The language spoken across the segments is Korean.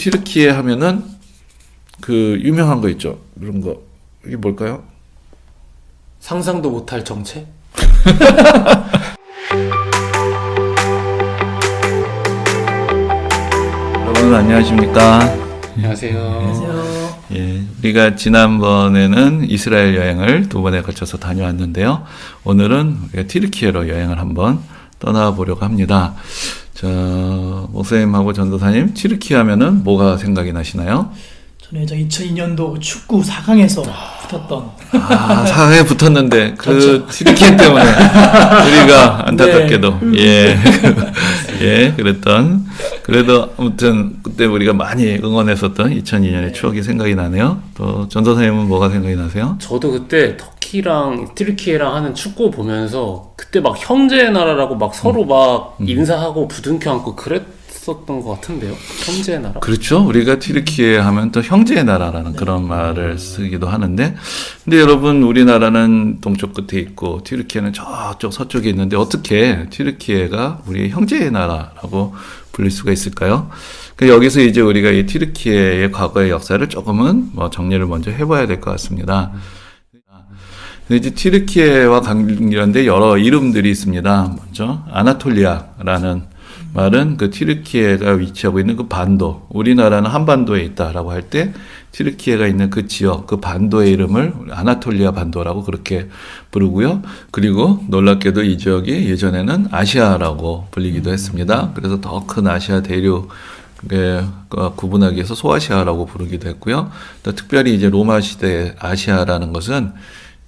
튀르키예 하면은 그 유명한 거 있죠. 그런 거. 이게 뭘까요? 상상도 못할 정체? 여러분 안녕하십니까? 안녕하세요. 예, 우리가 지난번에는 이스라엘 여행을 두 번에 거쳐서 다녀왔는데요. 오늘은 우리가 튀르키예로 여행을 한번 떠나보려고 합니다. 자, 목사님하고 전도사님, 튀르키예 하면은 뭐가 생각이 나시나요? 저는 예전 2002년도 축구 4강에서 붙었던 4강에 붙었는데 그 그렇죠. 튀르키예 때문에 우리가 안타깝게도 예, 그랬던 그래도 아무튼 그때 우리가 많이 응원했었던 2002년의 추억이 생각이 나네요. 또 전도사님은 뭐가 생각이 나세요? 저도 그때 터키랑 튀르키예랑 하는 축구 보면서 그때 막 형제의 나라라고 막 서로 막 인사하고 부둥켜 안고 그랬었던 것 같은데요. 형제의 나라? 그렇죠. 우리가 튀르키예 하면 또 형제의 나라라는 그런 말을 쓰기도 하는데, 근데 여러분 우리나라는 동쪽 끝에 있고 튀르키예는 저쪽 서쪽에 있는데 어떻게 튀르키예가 우리의 형제의 나라라고 불릴 수가 있을까요? 여기서 이제 우리가 이 튀르키예의 과거의 역사를 조금은 정리를 먼저 해봐야 될 것 같습니다. 이제 튀르키예와 관련된 여러 이름들이 있습니다. 먼저 아나톨리아라는 말은 그 튀르키예가 위치하고 있는 그 반도, 우리나라는 한반도에 있다라고 할 때 튀르키예가 있는 그 지역, 그 반도의 이름을 아나톨리아 반도라고 그렇게 부르고요. 그리고 놀랍게도 이 지역이 예전에는 아시아라고 불리기도 했습니다. 그래서 더 큰 아시아 대륙 구분하기 위해서 소아시아라고 부르기도 했고요. 또 특별히 이제 로마 시대 아시아라는 것은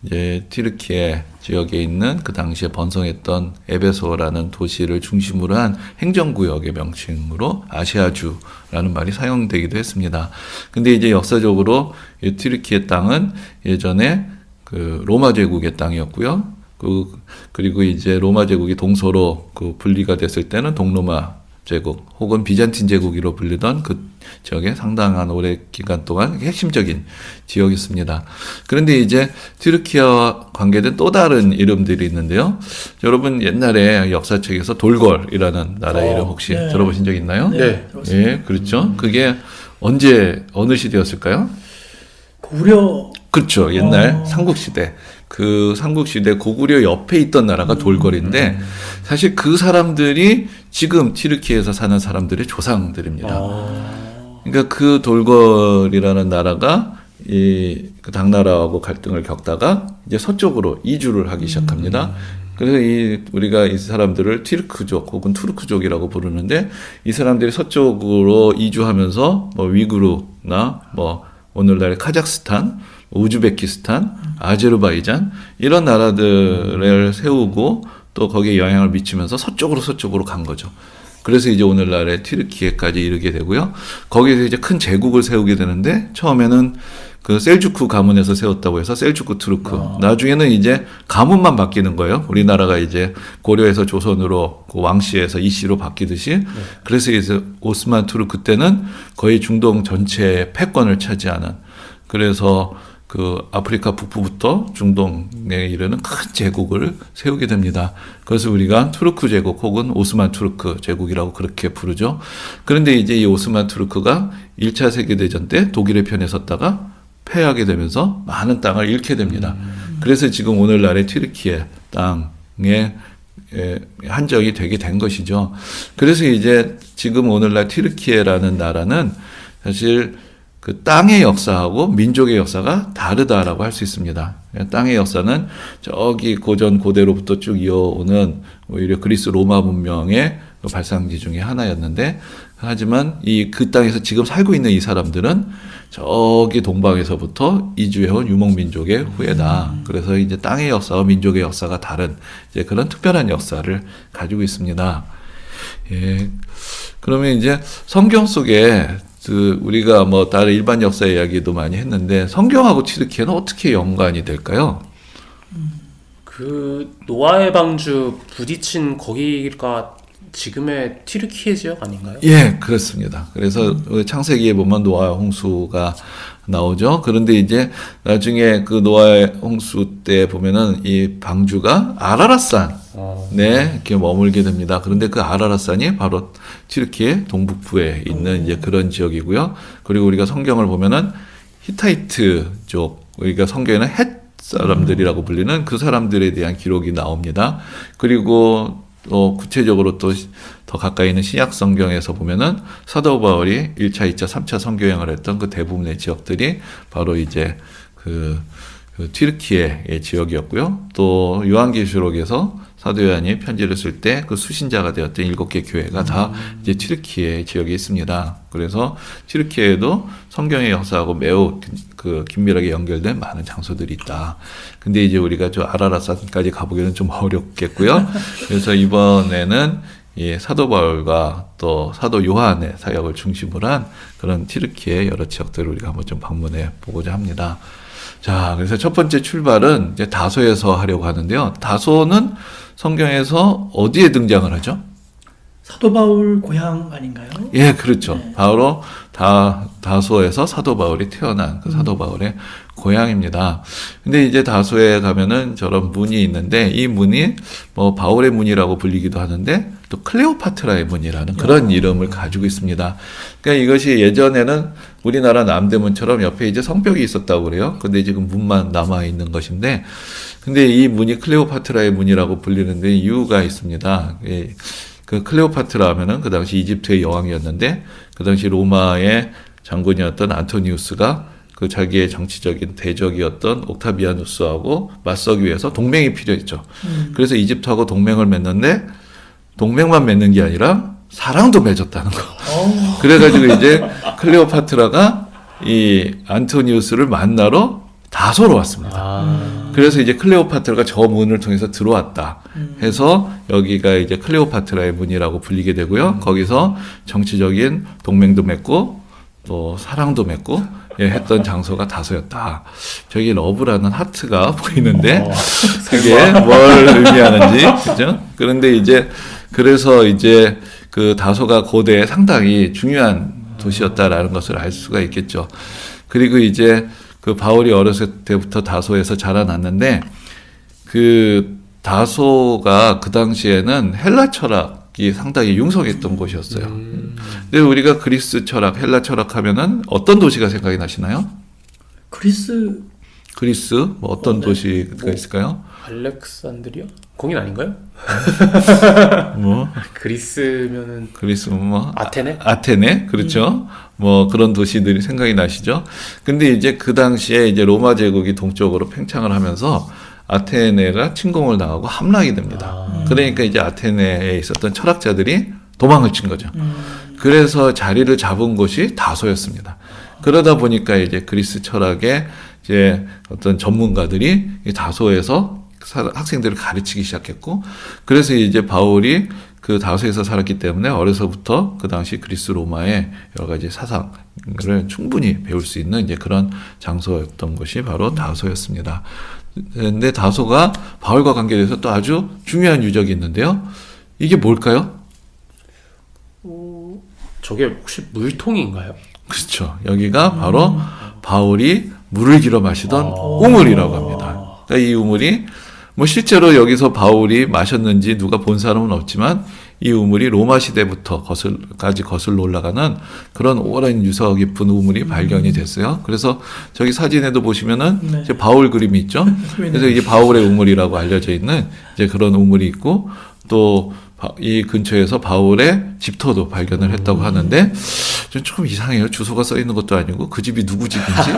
이제 튀르키예 지역에 있는 그 당시에 번성했던 에베소라는 도시를 중심으로 한 행정구역의 명칭으로 아시아주라는 말이 사용되기도 했습니다. 근데 이제 역사적으로 이 튀르키예 땅은 예전에 그 로마 제국의 땅이었고요. 그리고 이제 로마 제국이 동서로 그 분리가 됐을 때는 동로마 제국 혹은 비잔틴 제국으로 불리던 그 지역에 상당한 오래 기간 동안 핵심적인 지역이었습니다. 그런데 이제 튀르키예와 관계된 또 다른 이름들이 있는데요. 여러분 옛날에 역사책에서 돌궐이라는 나라 이름 혹시 들어보신 적 있나요? 네. 예, 그렇죠. 그게 언제 어느 시대였을까요? 고구려 그렇죠. 옛날 삼국시대. 그 삼국시대 고구려 옆에 있던 나라가 돌궐인데 사실 그 사람들이 지금 튀르키예에서 사는 사람들의 조상들입니다. 그러니까 그 돌궐이라는 나라가 그 당나라하고 갈등을 겪다가 이제 서쪽으로 이주를 하기 시작합니다. 그래서 우리가 이 사람들을 튀르크족 혹은 투르크족이라고 부르는데 이 사람들이 서쪽으로 이주하면서 위구르나 오늘날의 카자흐스탄, 우즈베키스탄, 아제르바이잔 이런 나라들을 세우고 또 거기에 영향을 미치면서 서쪽으로 간 거죠. 그래서 이제 오늘날의 튀르키예까지 이르게 되고요. 거기서 이제 큰 제국을 세우게 되는데 처음에는 그 셀주크 가문에서 세웠다고 해서 셀주크 투르크. 나중에는 이제 가문만 바뀌는 거예요. 우리나라가 이제 고려에서 조선으로 그 왕씨에서 이씨로 바뀌듯이. 그래서 이제 오스만 투르크 때는 거의 중동 전체의 패권을 차지하는. 그래서 그 아프리카 북부부터 중동에 이르는 큰 제국을 세우게 됩니다. 그래서 우리가 투르크 제국 혹은 오스만 투르크 제국이라고 그렇게 부르죠. 그런데 이제 이 오스만 투르크가 1차 세계대전 때 독일의 편에 섰다가 패하게 되면서 많은 땅을 잃게 됩니다. 그래서 지금 오늘날의 튀르키예 땅에 한정이 되게 된 것이죠. 그래서 이제 지금 오늘날 튀르키예라는 나라는 사실 그 땅의 역사하고 민족의 역사가 다르다라고 할 수 있습니다. 땅의 역사는 저기 고대로부터 쭉 이어오는 오히려 그리스 로마 문명의 발상지 중에 하나였는데, 하지만 그 땅에서 지금 살고 있는 이 사람들은 저기 동방에서부터 이주해온 유목민족의 후예다. 그래서 이제 땅의 역사와 민족의 역사가 다른 이제 그런 특별한 역사를 가지고 있습니다. 예. 그러면 이제 성경 속에 우리가 다른 일반 역사 이야기도 많이 했는데 성경하고 튀르키예는 어떻게 연관이 될까요? 그 노아의 방주 부딪힌 거기가 지금의 튀르키예 지역 아닌가요? 예, 그렇습니다. 그래서 창세기에 보면 노아의 홍수가 나오죠. 그런데 이제 나중에 그 노아의 홍수 때 보면은 이 방주가 아라랏산 네, 이렇게 머물게 됩니다. 그런데 그 아라랏산이 바로 튀르키예 동북부에 있는 이제 그런 지역이고요. 그리고 우리가 성경을 보면은 히타이트 쪽, 우리가 성경에는 헷 사람들이라고 불리는 그 사람들에 대한 기록이 나옵니다. 그리고 또 구체적으로 또 더 가까이 있는 신약 성경에서 보면은 사도 바울이 1차, 2차, 3차 선교행을 했던 그 대부분의 지역들이 바로 이제 그 튀르키예의 지역이었고요. 또 요한계시록에서 사도 요한이 편지를 쓸 때 그 수신자가 되었던 7개 교회가 다 이제 튀르키예 지역에 있습니다. 그래서 튀르키예에도 성경의 역사하고 매우 그 긴밀하게 연결된 많은 장소들이 있다. 근데 이제 우리가 저 아라랏산까지 가보기는 좀 어렵겠고요. 그래서 이번에는 이 사도 바울과 또 사도 요한의 사역을 중심으로 한 그런 튀르키예 여러 지역들을 우리가 한번 좀 방문해 보고자 합니다. 자, 그래서 첫 번째 출발은 이제 다소에서 하려고 하는데요. 다소는 성경에서 어디에 등장을 하죠? 사도 바울 고향 아닌가요? 예, 그렇죠. 네. 바로 다소에서 사도 바울이 태어난 그 사도 바울의 고향입니다. 근데 이제 다소에 가면은 저런 문이 있는데 이 문이 뭐 바울의 문이라고 불리기도 하는데 또 클레오파트라의 문이라는 그런 이름을 가지고 있습니다. 그러니까 이것이 예전에는 우리나라 남대문처럼 옆에 이제 성벽이 있었다고 그래요. 근데 지금 문만 남아 있는 것인데 근데 이 문이 클레오파트라의 문이라고 불리는데 이유가 있습니다. 그 클레오파트라 하면은 그 당시 이집트의 여왕이었는데 그 당시 로마의 장군이었던 안토니우스가 그 자기의 정치적인 대적이었던 옥타비아누스하고 맞서기 위해서 동맹이 필요했죠. 그래서 이집트하고 동맹을 맺는데 동맹만 맺는 게 아니라 사랑도 맺었다는 거. 그래가지고 이제 클레오파트라가 이 안토니우스를 만나러 다소로 왔습니다. 그래서 이제 클레오파트라가 저 문을 통해서 들어왔다 해서 여기가 이제 클레오파트라의 문이라고 불리게 되고요. 거기서 정치적인 동맹도 맺고 또 사랑도 맺고 했던 장소가 다소였다. 저기 러브라는 하트가 보이는데 그게 뭘 의미하는지 그죠? 그런데 이제 그래서 이제 그 다소가 고대에 상당히 중요한 도시였다라는 것을 알 수가 있겠죠. 그리고 이제 그 바울이 어렸을 때부터 다소에서 자라났는데 그 다소가 그 당시에는 헬라 철학이 상당히 융성했던 곳이었어요. 근데 우리가 그리스 철학, 헬라 철학 하면은 어떤 도시가 생각이 나시나요? 그리스 뭐 어떤 네. 도시가 있을까요? 알렉산드리아? 거긴 아닌가요? 뭐 그리스면은 그리스 뭐 아테네? 아테네 그렇죠. 뭐 그런 도시들이 생각이 나시죠. 근데 이제 그 당시에 이제 로마 제국이 동쪽으로 팽창을 하면서 아테네가 침공을 당하고 함락이 됩니다. 그러니까 이제 아테네에 있었던 철학자들이 도망을 친 거죠. 그래서 자리를 잡은 곳이 다소였습니다. 그러다 보니까 이제 그리스 철학의 이제 어떤 전문가들이 이 다소에서 학생들을 가르치기 시작했고, 그래서 이제 바울이 그 다소에서 살았기 때문에 어려서부터 그 당시 그리스 로마의 여러 가지 사상을 충분히 배울 수 있는 이제 그런 장소였던 것이 바로 다소였습니다. 근데 다소가 바울과 관계돼서 또 아주 중요한 유적이 있는데요. 이게 뭘까요? 저게 혹시 물통인가요? 그렇죠. 여기가 바로 바울이 물을 길어 마시던 우물이라고 합니다. 그러니까 이 우물이 뭐 실제로 여기서 바울이 마셨는지 누가 본 사람은 없지만 이 우물이 로마 시대부터 거슬러 올라가는 그런 오랜 유서 깊은 우물이 발견이 됐어요. 그래서 저기 사진에도 보시면은 네. 이제 바울 그림이 있죠. 그래서 이게 바울의 우물이라고 알려져 있는 이제 그런 우물이 있고, 또 이 근처에서 바울의 집터도 발견을 했다고 하는데 좀 조금 이상해요. 주소가 써 있는 것도 아니고 그 집이 누구 집인지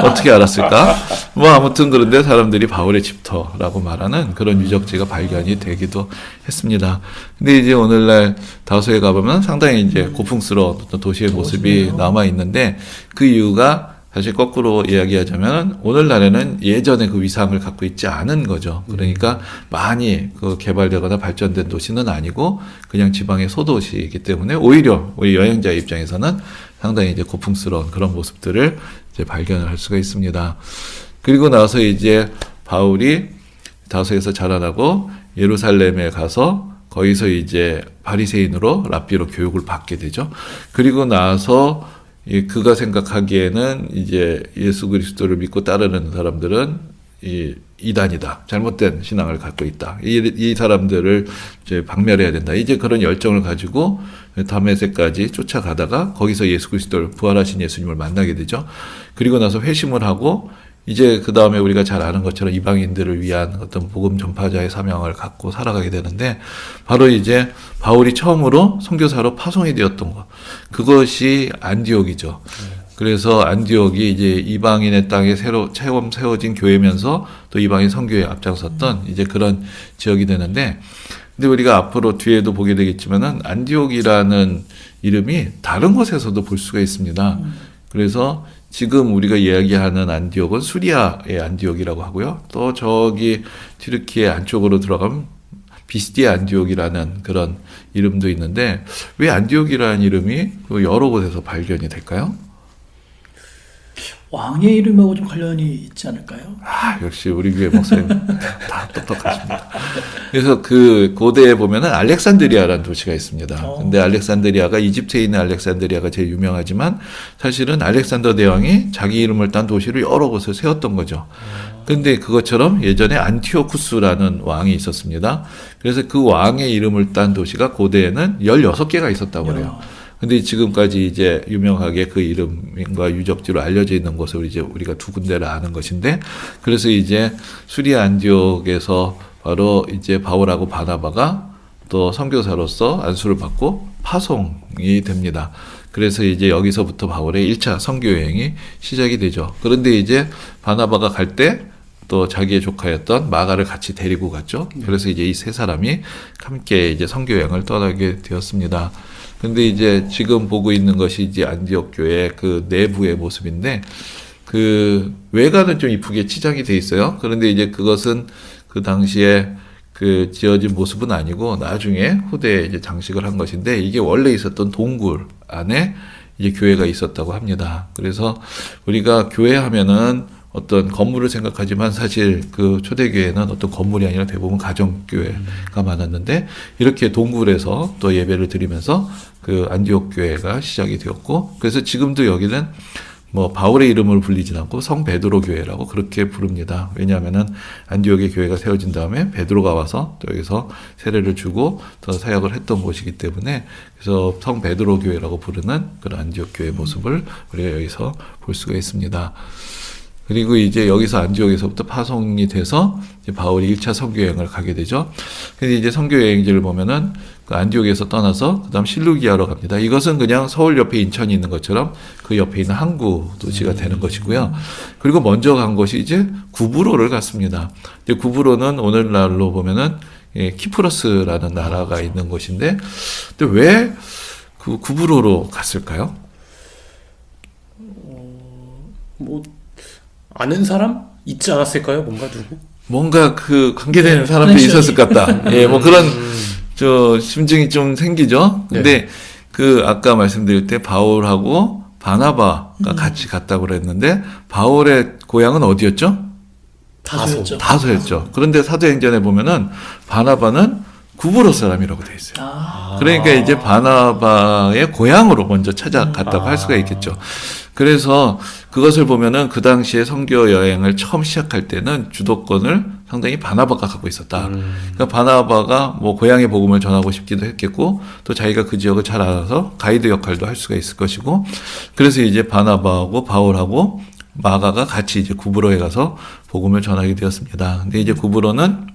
어떻게 알았을까? 뭐 아무튼 그런데 사람들이 바울의 집터라고 말하는 그런 유적지가 발견이 되기도 했습니다. 근데 이제 오늘날 다소에 가보면 상당히 이제 고풍스러운 어떤 도시의 모습이 남아 있는데, 그 이유가 사실 거꾸로 이야기하자면 오늘날에는 예전의 그 위상을 갖고 있지 않은 거죠. 그러니까 많이 그 개발되거나 발전된 도시는 아니고 그냥 지방의 소도시이기 때문에 오히려 우리 여행자 입장에서는 상당히 이제 고풍스러운 그런 모습들을 이제 발견을 할 수가 있습니다. 그리고 나서 이제 바울이 다소에서 자라나고 예루살렘에 가서 거기서 이제 바리새인으로 랍비로 교육을 받게 되죠. 그리고 나서 그가 생각하기에는 이제 예수 그리스도를 믿고 따르는 사람들은 이단이다. 잘못된 신앙을 갖고 있다. 이 사람들을 이제 박멸해야 된다. 이제 그런 열정을 가지고 다메섹까지 쫓아가다가 거기서 예수 그리스도를 부활하신 예수님을 만나게 되죠. 그리고 나서 회심을 하고 이제 그 다음에 우리가 잘 아는 것처럼 이방인들을 위한 어떤 복음 전파자의 사명을 갖고 살아가게 되는데 바로 이제 바울이 처음으로 선교사로 파송이 되었던 것. 그것이 안디옥이죠. 그래서 안디옥이 이제 이방인의 땅에 처음 세워진 교회면서 또 이방인 선교에 앞장섰던 이제 그런 지역이 되는데 근데 우리가 앞으로 뒤에도 보게 되겠지만은 안디옥이라는 이름이 다른 곳에서도 볼 수가 있습니다. 그래서 지금 우리가 이야기하는 안디옥은 수리아의 안디옥이라고 하고요. 또 저기 튀르키예 안쪽으로 들어가면 비스디의 안디옥이라는 그런 이름도 있는데 왜 안디옥이라는 이름이 여러 곳에서 발견이 될까요? 왕의 이름하고 좀 관련이 있지 않을까요? 역시 우리 교회 목사님 다 똑똑하십니다. 그래서 그 고대에 보면은 알렉산드리아라는 도시가 있습니다. 근데 알렉산드리아가 이집트에 있는 알렉산드리아가 제일 유명하지만 사실은 알렉산더 대왕이 자기 이름을 딴 도시를 여러 곳을 세웠던 거죠. 근데 그것처럼 예전에 안티오쿠스라는 왕이 있었습니다. 그래서 그 왕의 이름을 딴 도시가 고대에는 16개가 있었다고 그래요. 근데 지금까지 이제 유명하게 그 이름과 유적지로 알려져 있는 곳을 이제 우리가 두 군데를 아는 것인데, 그래서 이제 수리아 안디옥에서 바로 이제 바울하고 바나바가 또 선교사로서 안수를 받고 파송이 됩니다. 그래서 이제 여기서부터 바울의 1차 선교 여행이 시작이 되죠. 그런데 이제 바나바가 갈 때 또 자기의 조카였던 마가를 같이 데리고 갔죠. 그래서 이제 이 세 사람이 함께 이제 선교 여행을 떠나게 되었습니다. 근데 이제 지금 보고 있는 것이 이제 안디옥 교회 그 내부의 모습인데 그 외관은 좀 이쁘게 치장이 돼 있어요. 그런데 이제 그것은 그 당시에 그 지어진 모습은 아니고 나중에 후대에 이제 장식을 한 것인데 이게 원래 있었던 동굴 안에 이제 교회가 있었다고 합니다. 그래서 우리가 교회 하면은 어떤 건물을 생각하지만 사실 그 초대교회는 어떤 건물이 아니라 대부분 가정교회가 많았는데 이렇게 동굴에서 또 예배를 드리면서 그 안디옥 교회가 시작이 되었고 그래서 지금도 여기는 뭐 바울의 이름을 불리진 않고 성 베드로 교회라고 그렇게 부릅니다. 왜냐하면은 안디옥의 교회가 세워진 다음에 베드로가 와서 또 여기서 세례를 주고 더 사역을 했던 곳이기 때문에 그래서 성 베드로 교회라고 부르는 그런 안디옥 교회의 모습을 우리가 여기서 볼 수가 있습니다. 그리고 이제 여기서 안디옥에서부터 파송이 돼서 이제 바울이 1차 선교 여행을 가게 되죠. 근데 이제 선교 여행지를 보면은 그 안디옥에서 떠나서 그다음 실루기아로 갑니다. 이것은 그냥 서울 옆에 인천이 있는 것처럼 그 옆에 있는 항구 도시가 되는 것이고요. 그리고 먼저 간 것이 이제 구브로를 갔습니다. 이제 구브로는 오늘날로 보면은 키프러스라는 나라가 있는 곳인데, 근데 왜 그 구브로로 갔을까요? 뭐 아는 사람 있지 않았을까요? 뭔가 그 관계되는 사람들이 컨넥션이. 있었을 것 같다. 예, 뭐 그런 저 심증이 좀 생기죠. 근데 그 아까 말씀드릴 때 바울하고 바나바가 같이 갔다고 그랬는데 바울의 고향은 어디였죠? 다소였죠. 다소였죠. 그런데 사도행전에 보면은 바나바는 구브로 사람이라고 돼 있어요. 그러니까 이제 바나바의 고향으로 먼저 찾아갔다고 할 수가 있겠죠. 그래서 그것을 보면은 그 당시에 선교 여행을 처음 시작할 때는 주도권을 상당히 바나바가 갖고 있었다. 그러니까 바나바가 뭐 고향의 복음을 전하고 싶기도 했겠고 또 자기가 그 지역을 잘 알아서 가이드 역할도 할 수가 있을 것이고 그래서 이제 바나바하고 바울하고 마가가 같이 이제 구브로에 가서 복음을 전하게 되었습니다. 근데 이제 구브로는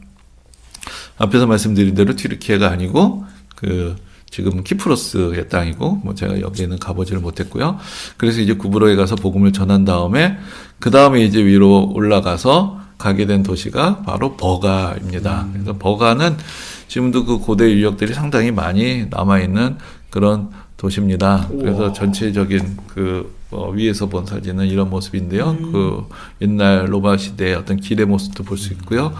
앞에서 말씀드린 대로 튀르키예가 아니고 그 지금 키프로스의 땅이고 뭐 제가 여기에는 가보지를 못했고요. 그래서 이제 구브로에 가서 복음을 전한 다음에 그 다음에 이제 위로 올라가서 가게 된 도시가 바로 버가입니다. 그래서 버가는 지금도 그 고대 유적들이 상당히 많이 남아 있는 그런 도시입니다. 그래서 전체적인 그 위에서 본 사진은 이런 모습인데요. 그 옛날 로마 시대의 어떤 길의 모습도 볼 수 있고요.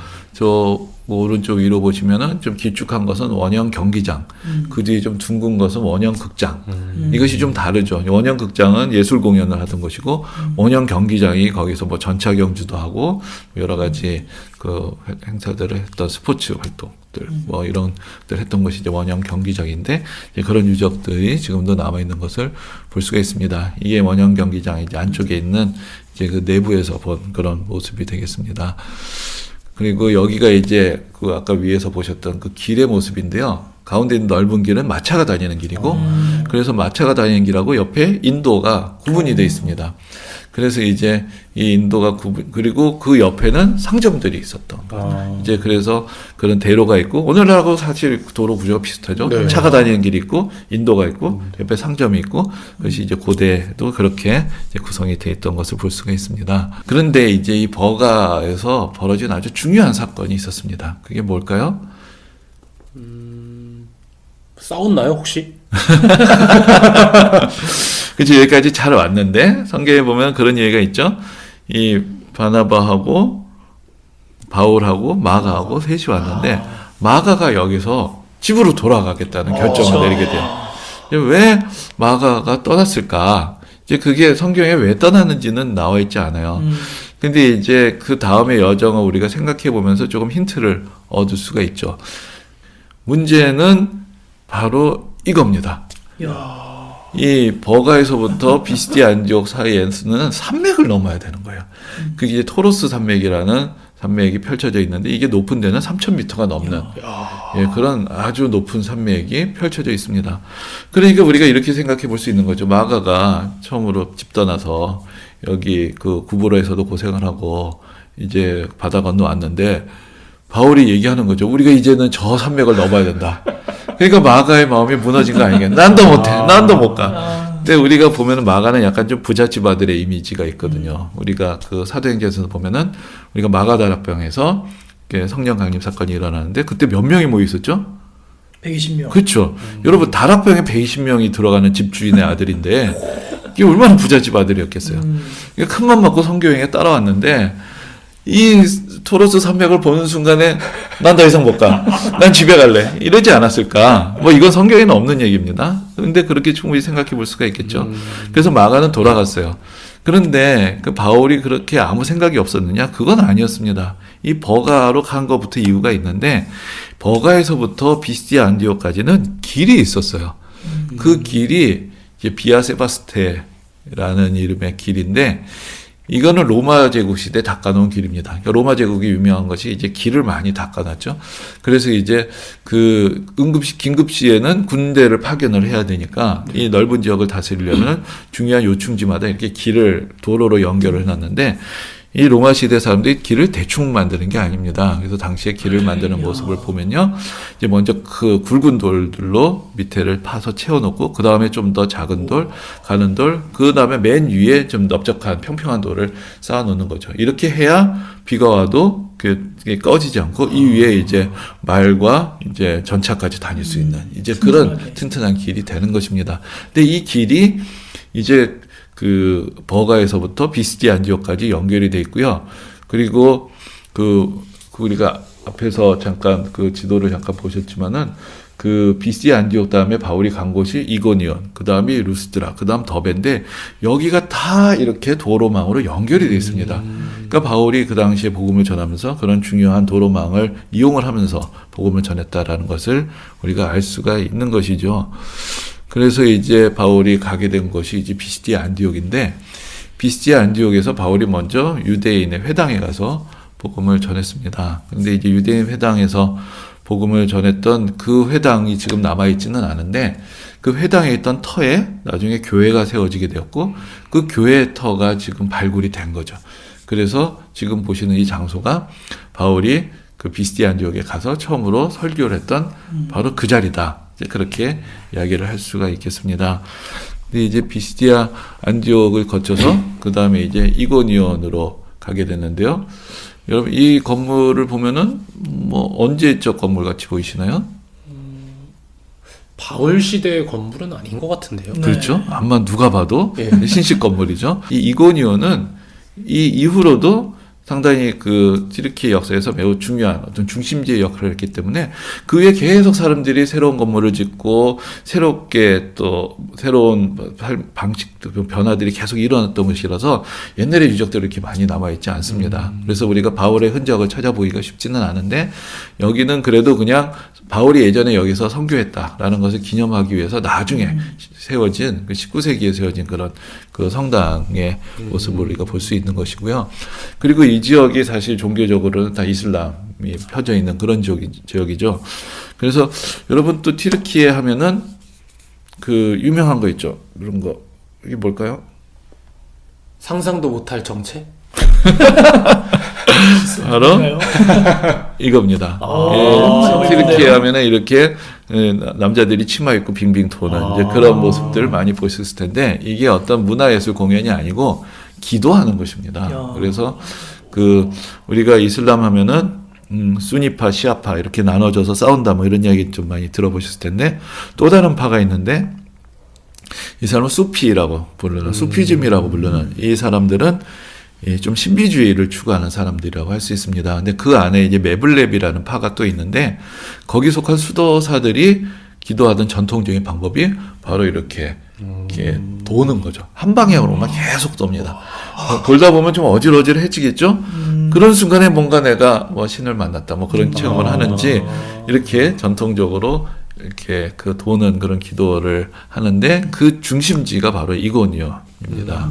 뭐 오른쪽 위로 보시면은 좀 길쭉한 것은 원형 경기장, 그 뒤에 좀 둥근 것은 원형 극장. 이것이 좀 다르죠. 원형 극장은 예술 공연을 하던 곳이고, 원형 경기장이 거기서 뭐 전차 경주도 하고 여러 가지 그 행사들을 했던 스포츠 활동들, 뭐 이런 들 했던 것이 이제 원형 경기장인데, 이제 그런 유적들이 지금도 남아 있는 것을 볼 수가 있습니다. 이게 원형 경기장 이제 안쪽에 있는 이제 그 내부에서 본 그런 모습이 되겠습니다. 그리고 여기가 이제 그 아까 위에서 보셨던 그 길의 모습인데요. 가운데 있는 넓은 길은 마차가 다니는 길이고, 그래서 마차가 다니는 길하고 옆에 인도가 구분이 되어 있습니다. 그래서 이제 이 인도가 그리고 그 옆에는 상점들이 있었던 거죠. 이제 그래서 그런 대로가 있고, 오늘날하고 사실 도로 구조가 비슷하죠. 네. 차가 다니는 길이 있고, 인도가 있고, 옆에 상점이 있고, 그것이 이제 고대도 그렇게 이제 구성이 되어 있던 것을 볼 수가 있습니다. 그런데 이제 이 버가에서 벌어진 아주 중요한 사건이 있었습니다. 그게 뭘까요? 싸웠나요 혹시? 그치, 여기까지 잘 왔는데, 성경에 보면 그런 얘기가 있죠. 이 바나바하고 바울하고 마가하고 셋이 왔는데, 마가가 여기서 집으로 돌아가겠다는 결정을 내리게 돼요. 왜 마가가 떠났을까? 이제 그게 성경에 왜 떠났는지는 나와 있지 않아요. 근데 이제 그 다음의 여정을 우리가 생각해 보면서 조금 힌트를 얻을 수가 있죠. 문제는 바로 이겁니다. 야. 이 버가에서부터 비시디아 안디옥 사이에서는 산맥을 넘어야 되는 거예요. 그게 이제 토로스 산맥이라는 산맥이 펼쳐져 있는데, 이게 높은 데는 3,000m가 넘는 그런 아주 높은 산맥이 펼쳐져 있습니다. 그러니까 우리가 이렇게 생각해 볼 수 있는 거죠. 마가가 처음으로 집 떠나서 여기 그 구브로에서도 고생을 하고 이제 바다 건너 왔는데, 바울이 얘기하는 거죠. 우리가 이제는 저 산맥을 넘어야 된다. 그러니까 마가의 마음이 무너진 거 아니겠냐. 난 더 못해. 난 더 못 가. 근데 우리가 보면은 마가는 약간 좀 부잣집 아들의 이미지가 있거든요. 우리가 그 사도행전에서 보면은 우리가 마가 다락방에서 성령 강림 사건이 일어나는데, 그때 몇 명이 모여 있었죠? 120명. 그렇죠. 여러분, 다락방에 120명이 들어가는 집주인의 아들인데, 이게 얼마나 부잣집 아들이었겠어요. 큰맘 먹고 성교행에 따라왔는데, 이 토로스 산맥을 보는 순간에 난 더 이상 못 가. 난 집에 갈래. 이러지 않았을까? 뭐 이건 성경에는 없는 얘기입니다. 그런데 그렇게 충분히 생각해 볼 수가 있겠죠. 그래서 마가는 돌아갔어요. 그런데 그 바울이 그렇게 아무 생각이 없었느냐? 그건 아니었습니다. 이 버가로 간 것부터 이유가 있는데, 버가에서부터 비시디아 안디옥까지는 길이 있었어요. 그 길이 이제 비아 세바스테라는 이름의 길인데, 이거는 로마 제국 시대 닦아놓은 길입니다. 그러니까 로마 제국이 유명한 것이 이제 길을 많이 닦아놨죠. 그래서 이제 그 긴급시에는 군대를 파견을 해야 되니까 이 넓은 지역을 다스리려면 중요한 요충지마다 이렇게 길을 도로로 연결을 해놨는데, 이 로마 시대 사람들이 길을 대충 만드는 게 아닙니다. 그래서 당시에 길을 만드는 모습을 보면요, 이제 먼저 그 굵은 돌들로 밑에를 파서 채워놓고, 그 다음에 좀 더 작은 돌, 가는 돌, 그 다음에 맨 위에 좀 넓적한 평평한 돌을 쌓아놓는 거죠. 이렇게 해야 비가 와도 그게 꺼지지 않고 이 위에 이제 말과 이제 전차까지 다닐 수 있는 이제 그런 튼튼한 길이 되는 것입니다. 근데 이 길이 이제 그 버가에서부터 비시디아 안디옥까지 연결이 돼 있고요. 그리고 그 우리가 앞에서 잠깐 그 지도를 잠깐 보셨지만은, 그 비시디아 안디옥 다음에 바울이 간 곳이 이고니온, 그 다음이 루스드라, 그 다음 더베인데, 여기가 다 이렇게 도로망으로 연결이 돼 있습니다. 그러니까 바울이 그 당시에 복음을 전하면서 그런 중요한 도로망을 이용을 하면서 복음을 전했다라는 것을 우리가 알 수가 있는 것이죠. 그래서 이제 바울이 가게 된 곳이 이제 비시디아 안디옥인데, 비시디아 안디옥에서 바울이 먼저 유대인의 회당에 가서 복음을 전했습니다. 그런데 이제 유대인 회당에서 복음을 전했던 그 회당이 지금 남아있지는 않은데, 그 회당에 있던 터에 나중에 교회가 세워지게 되었고, 그 교회 터가 지금 발굴이 된 거죠. 그래서 지금 보시는 이 장소가 바울이 그 비시디아 안디옥에 가서 처음으로 설교를 했던 바로 그 자리다. 이제 그렇게 이야기를 할 수가 있겠습니다. 근데 이제 비시디아 안디옥을 거쳐서 그 다음에 이제 이고니온으로 가게 됐는데요. 여러분, 이 건물을 보면은 뭐 언제적 건물 같이 보이시나요? 바울 시대의 건물은 아닌 것 같은데요. 네. 그렇죠. 아마 누가 봐도 예. 신식 건물이죠. 이 이고니온은 이 이후로도 상당히 그 튀르키예 역사에서 매우 중요한 어떤 중심지의 역할을 했기 때문에 그 위에 계속 사람들이 새로운 건물을 짓고 새롭게 또 새로운 방식, 변화들이 계속 일어났던 것이라서 옛날의 유적들이 이렇게 많이 남아있지 않습니다. 그래서 우리가 바울의 흔적을 찾아보기가 쉽지는 않은데 여기는 그래도 그냥 바울이 예전에 여기서 선교했다라는 것을 기념하기 위해서 나중에 세워진 그 19세기에 세워진 그런 그 성당의 모습을 우리가 볼 수 있는 것이고요. 그리고 이 지역이 사실 종교적으로는 다 이슬람이 펴져 있는 그런 지역이죠. 그래서 여러분 또 튀르키예 하면은 그 유명한 거 있죠. 그런 거 이게 뭘까요? 상상도 못할 정체? 바로 그런가요? 이겁니다. 아, 예, 튀르키예 하면은 이렇게 남자들이 치마 입고 빙빙 도는 이제 그런 모습들 많이 보셨을 텐데 이게 어떤 문화예술 공연이 아니고 기도하는 것입니다. 야. 그래서 그 우리가 이슬람 하면은 수니파, 시아파 이렇게 나눠져서 싸운다 뭐 이런 이야기 좀 많이 들어보셨을 텐데 또 다른 파가 있는데 이 사람은 수피라고 부르는 수피즘이라고 부르는 이 사람들은 좀 신비주의를 추구하는 사람들이라고 할 수 있습니다. 근데 그 안에 이제 메블렙이라는 파가 또 있는데 거기 속한 수도사들이 기도하던 전통적인 방법이 바로 이렇게 도는 거죠. 한 방향으로만 계속 돕니다. 돌다 보면 좀 어질어질해지겠죠? 그런 순간에 뭔가 내가 뭐 신을 만났다, 뭐 그런 체험을 하는지 이렇게 전통적으로 이렇게 그 도는 그런 기도를 하는데 그 중심지가 바로 이고니온입니다.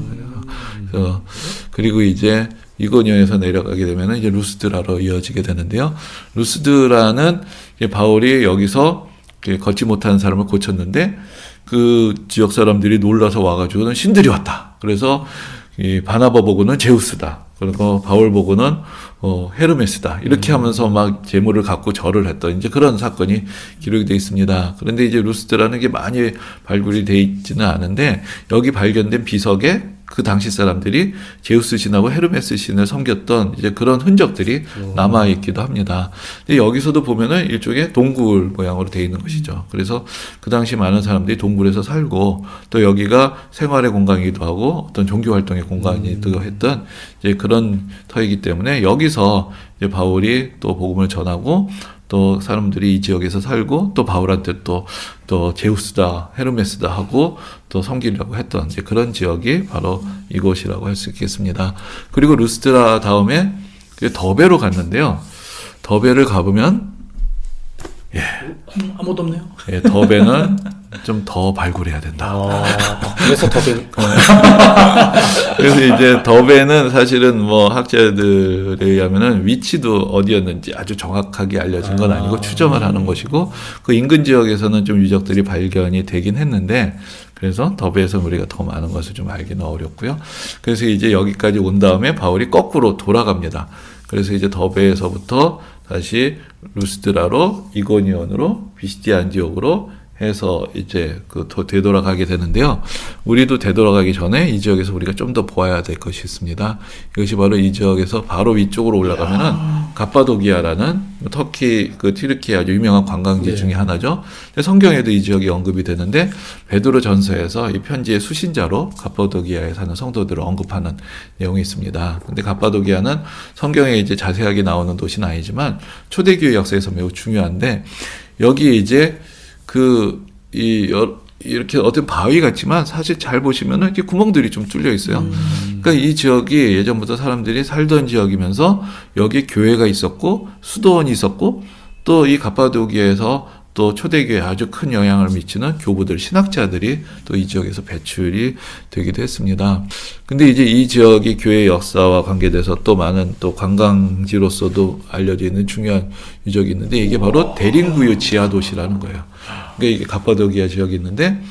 그래서 그리고 이제 이고니온에서 내려가게 되면 이제 루스드라로 이어지게 되는데요. 루스드라는 바울이 여기서 걷지 못하는 사람을 고쳤는데 그 지역 사람들이 놀라서 와가지고는 신들이 왔다. 그래서 이 바나바 보고는 제우스다. 그리고 바울 보고는 헤르메스다. 이렇게 하면서 막 제물을 갖고 절을 했던 이제 그런 사건이 기록이 되어 있습니다. 그런데 이제 루스드라는 게 많이 발굴이 되어 있지는 않은데 여기 발견된 비석에 그 당시 사람들이 제우스 신하고 헤르메스 신을 섬겼던 이제 그런 흔적들이 남아 있기도 합니다. 근데 여기서도 보면은 일종의 동굴 모양으로 되어 있는 것이죠. 그래서 그 당시 많은 사람들이 동굴에서 살고 또 여기가 생활의 공간이기도 하고 어떤 종교 활동의 공간이기도 했던 이제 그런 터이기 때문에 여기서 이제 바울이 또 복음을 전하고 또 사람들이 이 지역에서 살고 또 바울한테 또 제우스다 헤르메스다 하고 또 섬기려고 했던 이제 그런 지역이 바로 이곳이라고 할 수 있겠습니다. 그리고 루스드라 다음에 더베로 갔는데요. 더베를 가보면 아무것도 없네요. 더베는 좀 더 발굴해야 된다. 그래서 더벤. 그래서 이제 더베는 사실은 뭐 학자들에 의하면은 위치도 어디였는지 아주 정확하게 알려진 건 아니고 추정을 하는 것이고 그 인근 지역에서는 좀 유적들이 발견이 되긴 했는데 그래서 더베에서 우리가 더 많은 것을 좀 알기는 어렵고요. 그래서 이제 여기까지 온 다음에 바울이 거꾸로 돌아갑니다. 그래서 이제 더베에서부터 다시 루스드라로 이고니온으로 비시디아 안디옥으로 해서 이제 되돌아가게 되는데요. 우리도 되돌아가기 전에 이 지역에서 우리가 좀 더 보아야 될 것이 있습니다. 이것이 바로 이 지역에서 바로 위쪽으로 올라가면은 갑바도기아라는 터키 튀르키예 아주 유명한 관광지 중에 하나죠. 근데 성경에도 이 지역이 언급이 되는데 베드로 전서에서 이 편지의 수신자로 갑바도기아에 사는 성도들을 언급하는 내용이 있습니다. 근데 갑바도기아는 성경에 이제 자세하게 나오는 도시는 아니지만 초대교회 역사에서 매우 중요한데 여기에 이제 이렇게 어떤 바위 같지만 사실 잘 보시면은 이렇게 구멍들이 좀 뚫려 있어요. 그러니까 이 지역이 예전부터 사람들이 살던 지역이면서 여기 교회가 있었고 수도원이 있었고 또 이 갑바도기아에서 또 초대교회에 아주 큰 영향을 미치는 교부들, 신학자들이 또 이 지역에서 배출이 되기도 했습니다. 근데 이제 이 지역이 교회 역사와 관계돼서 또 많은 또 관광지로서도 알려져 있는 중요한 유적이 있는데 이게 바로 대림구유 지하 도시라는 거예요. 그러니까 이게 갑바도기아 지역이 있는데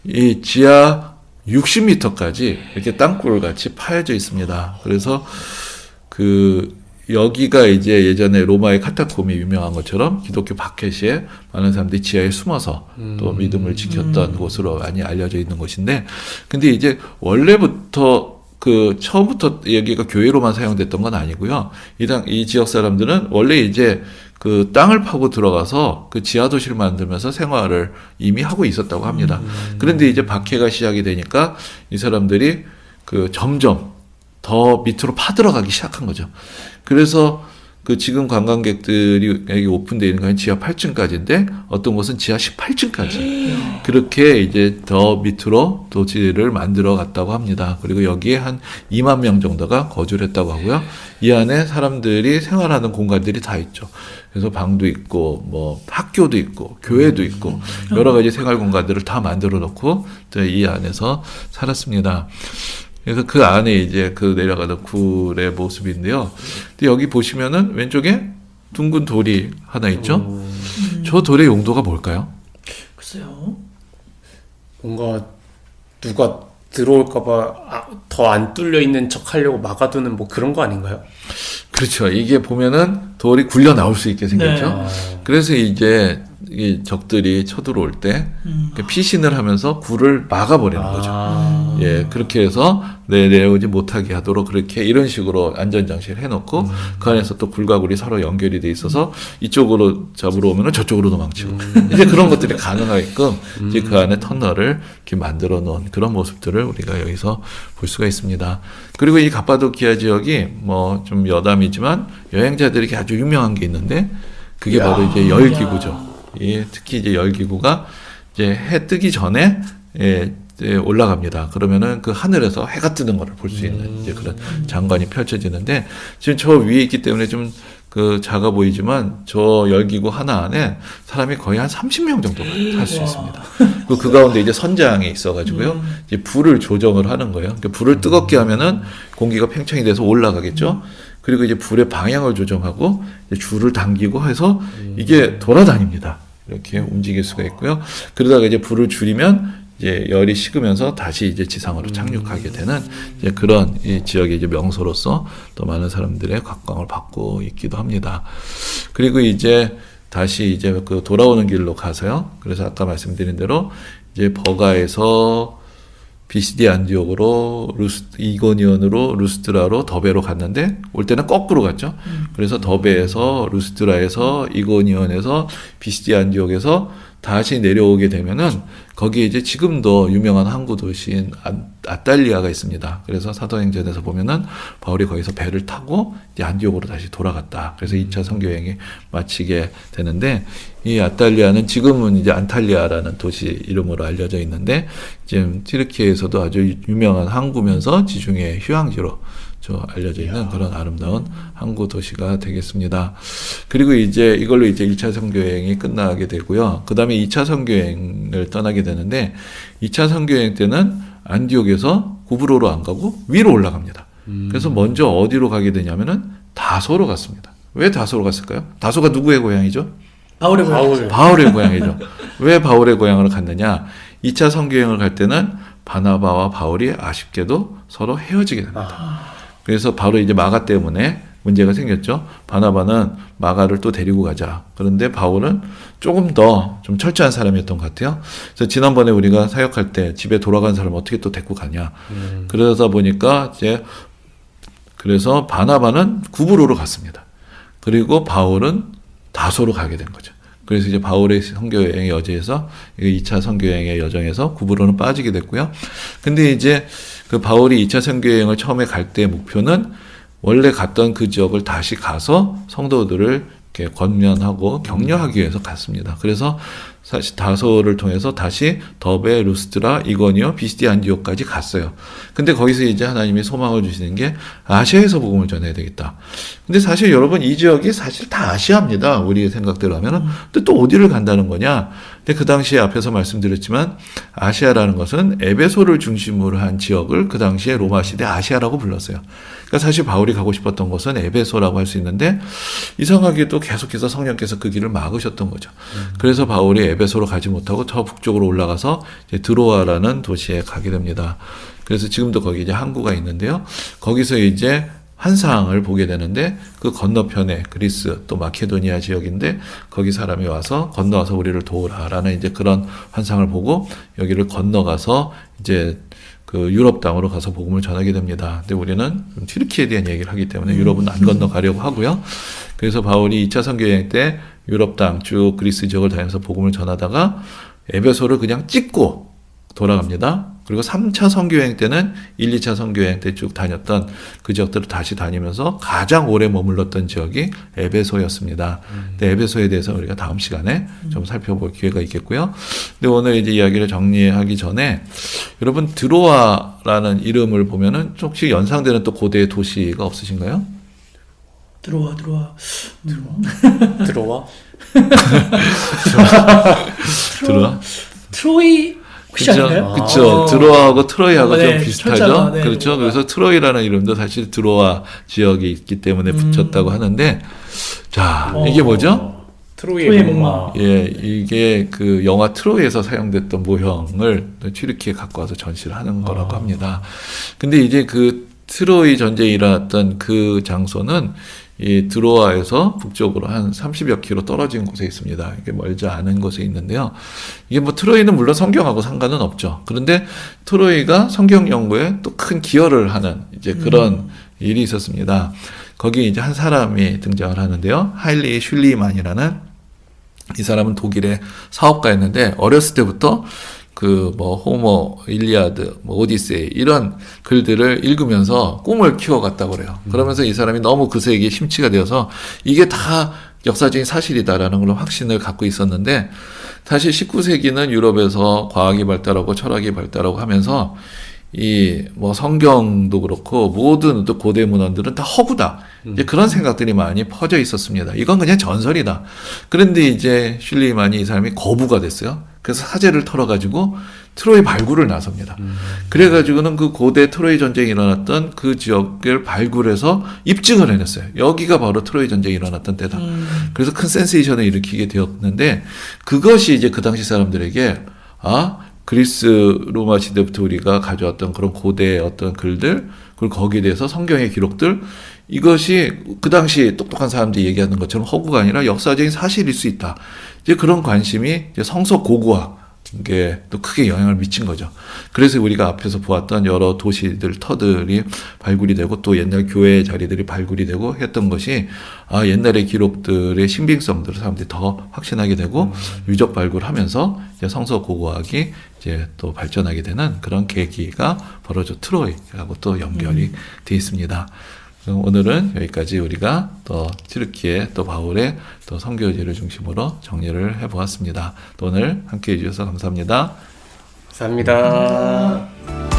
이 지하 60m까지 이렇게 땅굴 같이 파여져 있습니다. 그래서 여기가 이제 예전에 로마의 카타콤이 유명한 것처럼 기독교 바켓시에 많은 사람들이 지하에 숨어서 또 믿음을 지켰던 곳으로 많이 알려져 있는 곳인데, 근데 이제 원래부터 처음부터 여기가 교회로만 사용됐던 건 아니고요. 이 지역 사람들은 원래 이제 그 땅을 파고 들어가서 그 지하 도시를 만들면서 생활을 이미 하고 있었다고 합니다. 그런데 이제 박해가 시작이 되니까 이 사람들이 그 점점 더 밑으로 파들어가기 시작한 거죠. 그래서 그 지금 관광객들이 여기 오픈되어 있는 건 지하 8층까지인데 어떤 곳은 지하 18층까지 그렇게 이제 더 밑으로 도시를 만들어 갔다고 합니다. 그리고 여기에 한 2만 명 정도가 거주를 했다고 하고요. 이 안에 사람들이 생활하는 공간들이 다 있죠. 그래서 방도 있고 뭐 학교도 있고 교회도 있고 여러 가지 생활 공간들을 다 만들어 놓고 이 안에서 살았습니다. 그래서 그 안에 이제 그 내려가던 굴의 모습인데요. 근데 여기 보시면은 왼쪽에 둥근 돌이 하나 있죠. 저 돌의 용도가 뭘까요? 글쎄요. 뭔가 누가 들어올까봐 더 안 뚫려 있는 척 하려고 막아두는 뭐 그런 거 아닌가요? 그렇죠. 이게 보면은 돌이 굴려 나올 수 있게 생겼죠. 네. 그래서 이제 이 적들이 쳐들어올 때 피신을 하면서 굴을 막아버리는 거죠. 예, 그렇게 해서 내려오지 못하게 하도록 그렇게 이런 식으로 안전장치를 해놓고 그 안에서 또 굴과 굴이 서로 연결이 돼 있어서 이쪽으로 잡으러 오면은 저쪽으로 도망치고 이제 그런 것들이 가능하게끔 이제 그 안에 터널을 이렇게 만들어 놓은 그런 모습들을 우리가 여기서 볼 수가 있습니다. 그리고 이 갑바도키아 지역이 뭐 좀 여담이지만 여행자들에게 아주 유명한 게 있는데 그게 바로 이제 열기구죠. 예, 특히 이제 열기구가 이제 해 뜨기 전에 이제 올라갑니다. 그러면은 그 하늘에서 해가 뜨는 것을 볼 수 있는 이제 그런 장관이 펼쳐지는데 지금 저 위에 있기 때문에 좀 그 작아 보이지만 저 열기구 하나 안에 사람이 거의 한 30명 정도가 살 수 있습니다. 그 가운데 이제 선장이 있어가지고요. 이제 불을 조정을 하는 거예요. 그러니까 불을 뜨겁게 하면은 공기가 팽창이 돼서 올라가겠죠. 그리고 이제 불의 방향을 조정하고 이제 줄을 당기고 해서 이게 돌아다닙니다. 이렇게 움직일 수가 있고요. 그러다가 이제 불을 줄이면 이제 열이 식으면서 다시 이제 지상으로 착륙하게 되는 이제 그런 이 지역의 이제 명소로서 또 많은 사람들의 각광을 받고 있기도 합니다. 그리고 이제 다시 이제 그 돌아오는 길로 가서요. 그래서 아까 말씀드린 대로 이제 버가에서 비시디 안디옥으로 이고니온으로 루스트라로 더베로 갔는데 올 때는 거꾸로 갔죠. 그래서 더베에서 루스트라에서 이고니온에서 비시디 안디옥에서 다시 내려오게 되면은 거기에 이제 지금도 유명한 항구 도시인 아탈리아가 있습니다. 그래서 사도행전에서 보면은 바울이 거기서 배를 타고 이제 안디옥으로 다시 돌아갔다. 그래서 2차 선교 여행이 마치게 되는데 이 아탈리아는 지금은 이제 안탈리아라는 도시 이름으로 알려져 있는데 지금 튀르키예에서도 아주 유명한 항구면서 지중해 휴양지로 알려져 있는 그런 아름다운 항구 도시가 되겠습니다. 그리고 이제 이걸로 이제 1차 선교여행이 끝나게 되고요. 그 다음에 2차 선교여행을 떠나게 되는데 2차 선교여행 때는 안디옥에서 구브로로 안 가고 위로 올라갑니다. 그래서 먼저 어디로 가게 되냐면은 다소로 갔습니다. 왜 다소로 갔을까요? 다소가 누구의 고향이죠? 바울의 고향. 바울의 고향이죠. 왜 바울의 고향으로 갔느냐? 2차 선교여행을 갈 때는 바나바와 바울이 아쉽게도 서로 헤어지게 됩니다. 그래서 바로 이제 마가 때문에 문제가 생겼죠. 바나바는 마가를 또 데리고 가자. 그런데 바울은 조금 더 좀 철저한 사람이었던 것 같아요. 그래서 지난번에 우리가 사역할 때 집에 돌아간 사람 어떻게 또 데리고 가냐. 그러다 보니까 이제 그래서 바나바는 구브로로 갔습니다. 그리고 바울은 다소로 가게 된 거죠. 그래서 이제 바울의 선교여행의 여정에서 2차 선교여행의 여정에서 구브로는 빠지게 됐고요. 근데 이제 그 바울이 2차 선교여행을 처음에 갈 때 목표는 원래 갔던 그 지역을 다시 가서 성도들을 이렇게 권면하고 격려하기 위해서 갔습니다. 그래서 사실 다소를 통해서 다시 더베, 루스트라, 이고니온, 비시디 안디옥까지 갔어요. 근데 거기서 이제 하나님이 소망을 주시는 게 아시아에서 복음을 전해야 되겠다. 근데 사실 여러분 이 지역이 사실 다 아시아입니다. 우리 생각대로 하면은. 근데 또 어디를 간다는 거냐? 근데 그 당시에 앞에서 말씀드렸지만 아시아라는 것은 에베소를 중심으로 한 지역을 그 당시에 로마 시대 아시아라고 불렀어요. 그러니까 사실 바울이 가고 싶었던 곳은 에베소라고 할 수 있는데 이상하게도 계속해서 성령께서 그 길을 막으셨던 거죠. 그래서 바울이 에베소로 가지 못하고 저 북쪽으로 올라가서 이제 드로아라는 도시에 가게 됩니다. 그래서 지금도 거기 이제 항구가 있는데요. 거기서 이제 환상을 보게 되는데 그 건너편에 그리스 또 마케도니아 지역인데 거기 사람이 와서 건너와서 우리를 도우라라는 이제 그런 환상을 보고 여기를 건너가서 이제 그 유럽 땅으로 가서 복음을 전하게 됩니다. 근데 우리는 튀르키예에 대한 얘기를 하기 때문에 유럽은 안 건너가려고 하고요. 그래서 바울이 2차 선교 여행 때 유럽 땅 쭉 그리스 지역을 다니면서 복음을 전하다가 에베소를 그냥 찍고 돌아갑니다. 그리고 3차 선교여행 때는 1, 2차 선교여행 때 쭉 다녔던 그 지역들을 다시 다니면서 가장 오래 머물렀던 지역이 에베소였습니다. 근데 에베소에 대해서 우리가 다음 시간에 좀 살펴볼 기회가 있겠고요. 근데 오늘 이제 이야기를 정리하기 전에 여러분 드로아라는 이름을 보면은 혹시 연상되는 또 고대의 도시가 없으신가요? 들어와. 들어와? 드로아? 트로이 혹시 아닌가요? 그쵸. 드로아하고 트로이하고 네, 좀 비슷하죠? 철자가, 네, 그렇죠. 드로아. 그래서 트로이라는 이름도 사실 드로아 지역이 있기 때문에 붙였다고 하는데, 자, 이게 뭐죠? 트로이의 트로이의 목마. 예, 이게 그 영화 트로이에서 사용됐던 모형을 튀르키에 갖고 와서 전시를 하는 거라고 합니다. 근데 이제 그 트로이 전쟁이 일어났던 그 장소는 이 드로아에서 북쪽으로 한 30여 킬로 떨어진 곳에 있습니다. 이게 멀지 않은 곳에 있는데요. 이게 뭐 트로이는 물론 성경하고 상관은 없죠. 그런데 트로이가 성경 연구에 또 큰 기여를 하는 이제 그런 일이 있었습니다. 거기 이제 한 사람이 등장을 하는데요. 하일리 슐리만이라는 이 사람은 독일의 사업가였는데 어렸을 때부터 그 뭐 호모, 일리아드, 뭐 오디세이 이런 글들을 읽으면서 꿈을 키워갔다고 그래요. 그러면서 이 사람이 너무 그 세계에 심취가 되어서 이게 다 역사적인 사실이다라는 걸 확신을 갖고 있었는데 사실 19세기는 유럽에서 과학이 발달하고 철학이 발달하고 하면서 이 뭐 성경도 그렇고 모든 또 고대 문헌들은 다 허구다. 이제 그런 생각들이 많이 퍼져 있었습니다. 이건 그냥 전설이다. 그런데 이제 슐리만이 이 사람이 거부가 됐어요. 그래서 사제를 털어가지고 트로이 발굴을 나섭니다. 그래가지고는 그 고대 트로이 전쟁이 일어났던 그 지역을 발굴해서 입증을 해냈어요. 여기가 바로 트로이 전쟁이 일어났던 때다. 그래서 큰 센세이션을 일으키게 되었는데 그것이 이제 그 당시 사람들에게 그리스 로마 시대부터 우리가 가져왔던 그런 고대의 어떤 글들, 그리고 거기에 대해서 성경의 기록들, 이것이 그 당시 똑똑한 사람들이 얘기하는 것처럼 허구가 아니라 역사적인 사실일 수 있다. 이제 그런 관심이 이제 성서 고고학, 이게 또 크게 영향을 미친 거죠. 그래서 우리가 앞에서 보았던 여러 도시들, 터들이 발굴이 되고 또 옛날 교회의 자리들이 발굴이 되고 했던 것이 옛날의 기록들의 신빙성들을 사람들이 더 확신하게 되고 유적 발굴하면서 이제 성서 고고학이 이제 또 발전하게 되는 그런 계기가 벌어져 트로이하고 또 연결이 되어 있습니다. 오늘은 여기까지 우리가 또 튀르키예 또 바울의 또 선교지를 중심으로 정리를 해보았습니다. 또 오늘 함께 해주셔서 감사합니다. 감사합니다.